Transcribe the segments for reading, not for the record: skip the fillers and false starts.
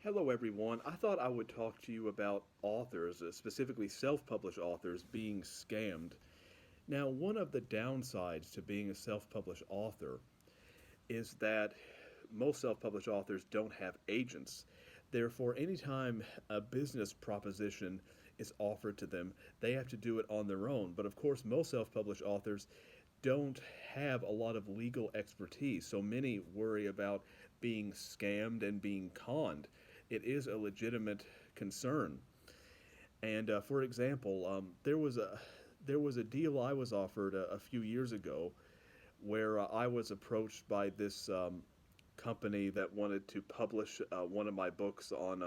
Hello, everyone. I thought I would talk to you about authors, specifically self published authors, being scammed. Now, one of the downsides to being a self published author is that most self published authors don't have agents. Therefore, anytime a business proposition is offered to them, they have to do it on their own. But of course, most self published authors don't have a lot of legal expertise, so many worry about being scammed and being conned. It is a legitimate concern. And for example, there was a deal I was offered a few years ago where I was approached by this company that wanted to publish one of my books on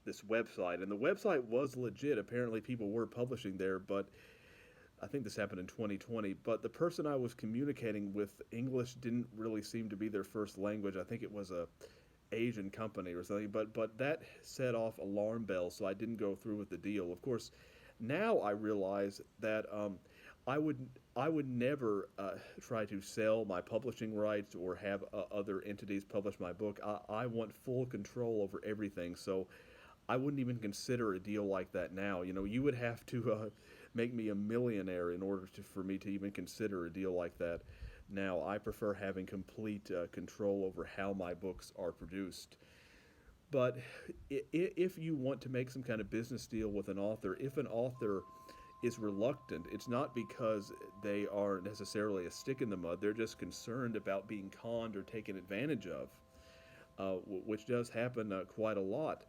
this website, and the website was legit. Apparently, people were publishing there, but I think this happened in 2020. But the person I was communicating with, English didn't really seem to be their first language. I think it was a Asian company or something. But that set off alarm bells, so I didn't go through with the deal. Of course, now I realize that I would I would never try to sell my publishing rights or have other entities publish my book. I want full control over everything, so I wouldn't even consider a deal like that now. You know, you would have to make me a millionaire in order for me to even consider a deal like that. Now, I prefer having complete control over how my books are produced. But if you want to make some kind of business deal with an author, if an author is reluctant, it's not because they are necessarily a stick in the mud. They're just concerned about being conned or taken advantage of, which does happen quite a lot.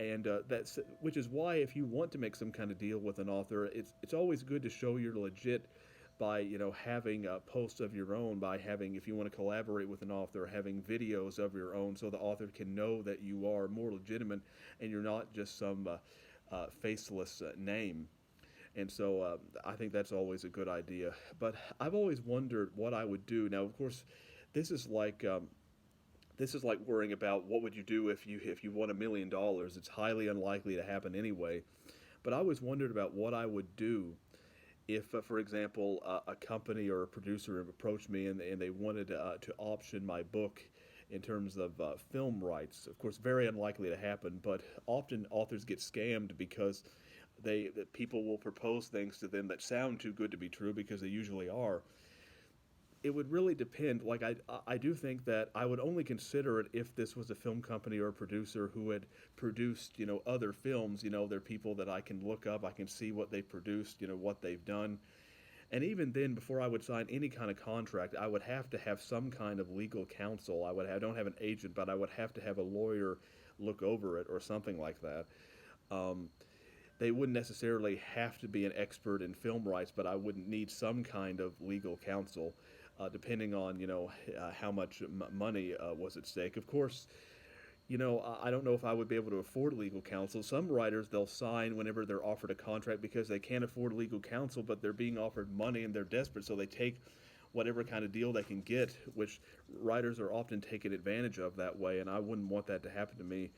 And that's which is why if you want to make some kind of deal with an author, it's always good to show you're legit by having posts of your own, by having, if you want to collaborate with an author, having videos of your own, so the author can know that you are more legitimate and you're not just some faceless name. And so I think that's always a good idea. But I've always wondered what I would do. Now, of course, this is like this is like worrying about what would you do if you won $1 million. It's highly unlikely to happen anyway. But I always wondered about what I would do if, for example, a company or a producer approached me and they wanted to option my book in terms of film rights. Of course, very unlikely to happen, but often authors get scammed because that people will propose things to them that sound too good to be true, because they usually are. It would really depend. Like I do think that I would only consider it if this was a film company or a producer who had produced other films. They're people that I can look up. I can see what they produced. What they've done. And even then, before I would sign any kind of contract, I would have to have some kind of legal counsel. I don't have an agent, but I would have to have a lawyer look over it or something like that. Um, they wouldn't necessarily have to be an expert in film rights, but I would need some kind of legal counsel, depending on how much money was at stake. Of course, I don't know if I would be able to afford legal counsel. Some writers, they'll sign whenever they're offered a contract because they can't afford legal counsel, but they're being offered money and they're desperate, so they take whatever kind of deal they can get, which writers are often taken advantage of that way, and I wouldn't want that to happen to me.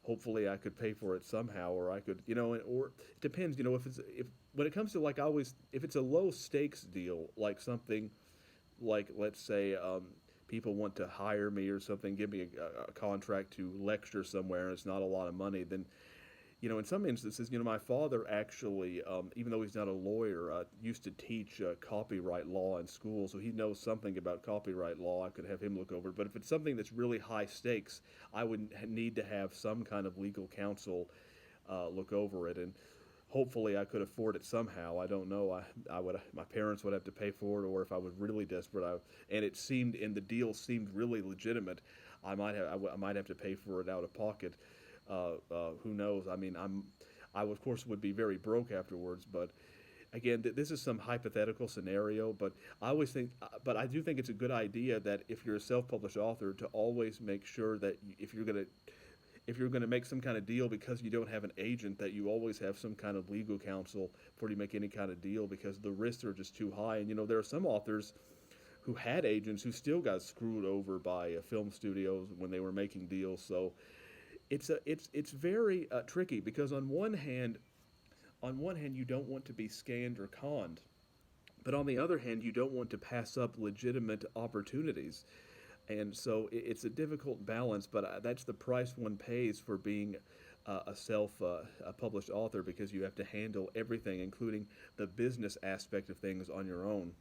Hopefully, I could pay for it somehow, or I could, or it depends. If when it comes to, like, I always, if it's a low stakes deal, like something like, let's say, people want to hire me or something, give me a contract to lecture somewhere, and it's not a lot of money, then in some instances, my father actually, even though he's not a lawyer, used to teach copyright law in school, so he knows something about copyright law. I could have him look over it. But if it's something that's really high stakes, I would need to have some kind of legal counsel look over it, and hopefully I could afford it somehow. I don't know. I would, my parents would have to pay for it, or if I was really desperate, and it seemed, and the deal seemed really legitimate, I might have to pay for it out of pocket. Who knows? I mean, I of course would be very broke afterwards, but again, this is some hypothetical scenario. But I always think, but I do think it's a good idea that if you're a self-published author, to always make sure that if you're gonna make some kind of deal because you don't have an agent, that you always have some kind of legal counsel before you make any kind of deal, because the risks are just too high. And there are some authors who had agents who still got screwed over by film studios when they were making deals. So it's very tricky, because on one hand you don't want to be scanned or conned, but on the other hand you don't want to pass up legitimate opportunities. And so it's a difficult balance, but that's the price one pays for being a published author, because you have to handle everything, including the business aspect of things, on your own.